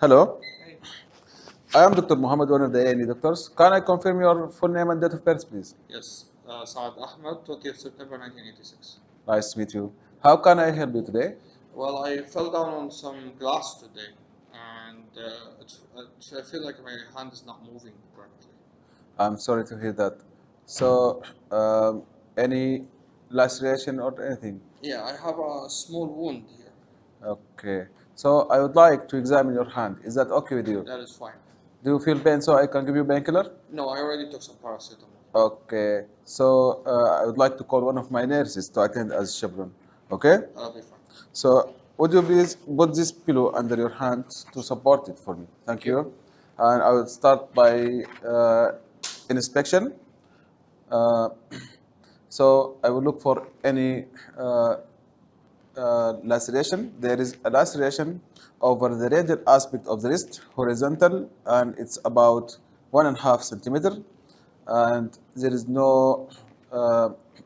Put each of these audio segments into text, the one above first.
Hello, Hey, I am Dr. Muhammad, one of the A&E doctors. Can I confirm your full name and date of birth, please? yes, Saad Ahmed, 20th September 1986. Nice to meet you. How can I help you today? Well, I fell down on some glass today, and I feel like my hand is not moving correctly. I'm sorry to hear that. So, any laceration or anything? Yeah, I have a small wound here. Okay. So, I would like to examine your hand. Is that okay with you? That is fine. Do you feel pain so I can give you painkiller? No, I already took some paracetamol. Okay. So, I would like to call one of my nurses to attend as chaperone. Okay? I'll be fine. So, would you please put this pillow under your hand to support it for me? Thank Yep. you. And I will start by inspection. Uh, so, I will look for any uh, laceration. There is a laceration over the radial aspect of the wrist, horizontal, and it's about 1.5 centimeter. And there is no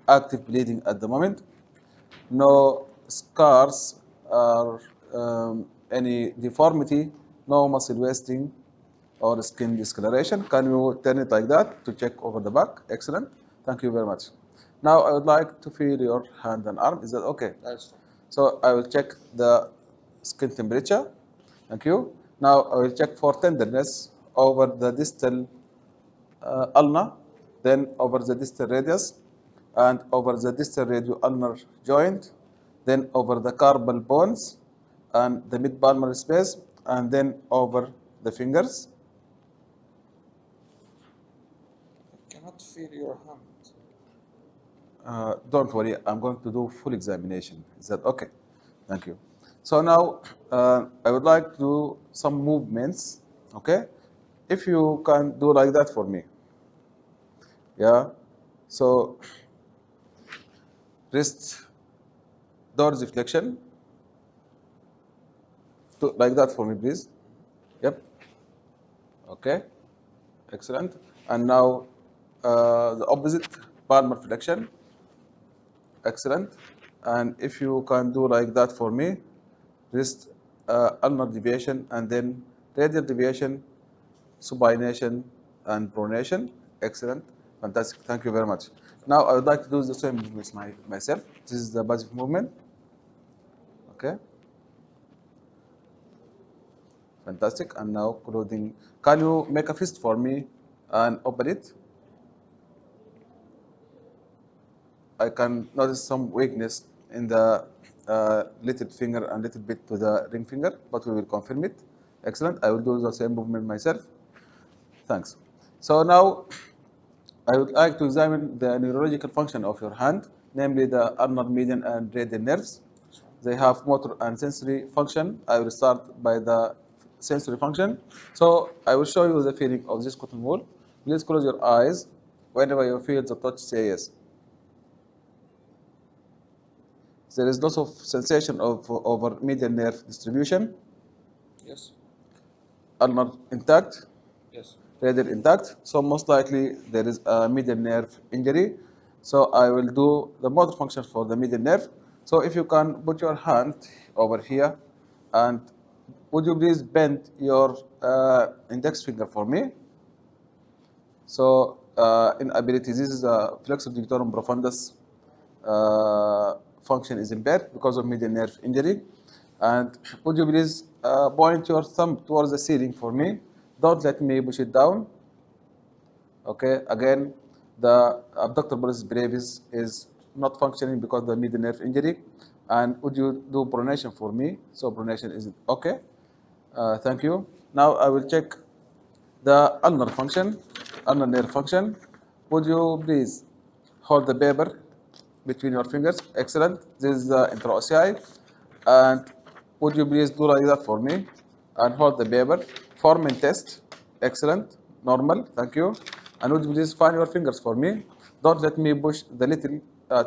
active bleeding at the moment. No scars or any deformity, no muscle wasting or skin discoloration. Can you turn it like that to check over the back? Excellent. Thank you very much. Now I would like to feel your hand and arm. Is that okay? That is fine. So I will check the skin temperature. Thank you. Now I will check for tenderness over the distal ulna, then over the distal radius, and over the distal radio-ulnar joint, then over the carpal bones and the mid-palmar space, and then over the fingers. I cannot feel your hand. Don't worry, I'm going to do full examination. Is that okay? Thank you. So now I would like to do some movements. Okay, if you can do like that for me. Yeah. So wrist dorsiflexion, like that for me, please. Yep. Okay. Excellent. And now the opposite palmar flexion. Excellent. And if you can do like that for me, wrist ulnar deviation and then radial deviation, supination, and pronation. Excellent. Fantastic. Thank you very much. Now I would like to do the same movements myself. This is the basic movement. Okay. Fantastic. And now clothing. Can you make a fist for me and open it? I can notice some weakness in the little finger and little bit to the ring finger, but we will confirm it. Excellent. I will do the same movement myself. Thanks. So now I would like to examine the neurological function of your hand, namely the ulnar median and radial nerves. They have motor and sensory function. I will start by the sensory function. So I will show you the feeling of this cotton wool. Please close your eyes. Whenever you feel the touch, say yes. There is lots of sensation of over medial nerve distribution, Yes. ulnar intact, Yes. radial intact. So most likely there is a medial nerve injury. So I will do the motor function for the medial nerve. So if you can put your hand over here, and would you please bend your index finger for me? So in ability, this is a flexor digitorum profundus function is impaired because of medial nerve injury. And would you please point your thumb towards the ceiling for me? Don't let me push it down. Okay, again, the abductor pollicis brevis is not functioning because of the medial nerve injury. And would you do pronation for me? So pronation is okay. Thank you. Now I will check the ulnar function, ulnar nerve function. Would you please hold the paper between your fingers? Excellent. This is the intraossei. And would you please do like that for me? And hold the paper. Formin test. Excellent. Normal. Thank you. And would you please fan your fingers for me? Don't let me push the little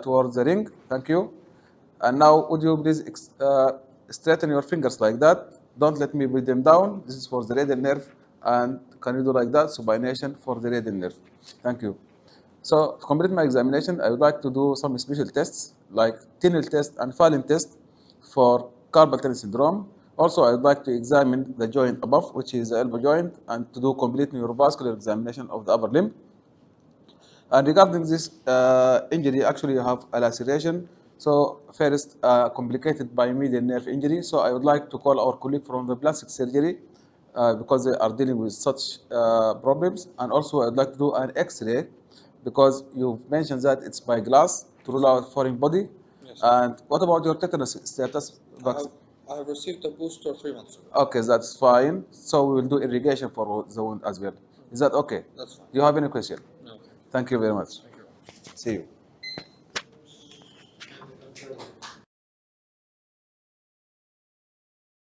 towards the ring. Thank you. And now, would you please straighten your fingers like that? Don't let me put them down. This is for the radial nerve. And can you do like that? Supination for the radial nerve. Thank you. So, to complete my examination, I would like to do some special tests like Tinel test and Fallin test for carpal tunnel syndrome. Also, I'd like to examine the joint above, which is the elbow joint, and to do complete neurovascular examination of the upper limb. And regarding this injury, actually you have a laceration. So first, complicated by medial nerve injury. So I would like to call our colleague from the plastic surgery because they are dealing with such problems. And also I'd like to do an X-ray because you've mentioned that it's by glass to rule out foreign body. Yes. And what about your tetanus status? I have received a booster 3 months ago. Okay, that's fine. So we will do irrigation for the wound as well. Is that okay? That's fine. Do you have any question? No. Thank you very much. Thank you. See you.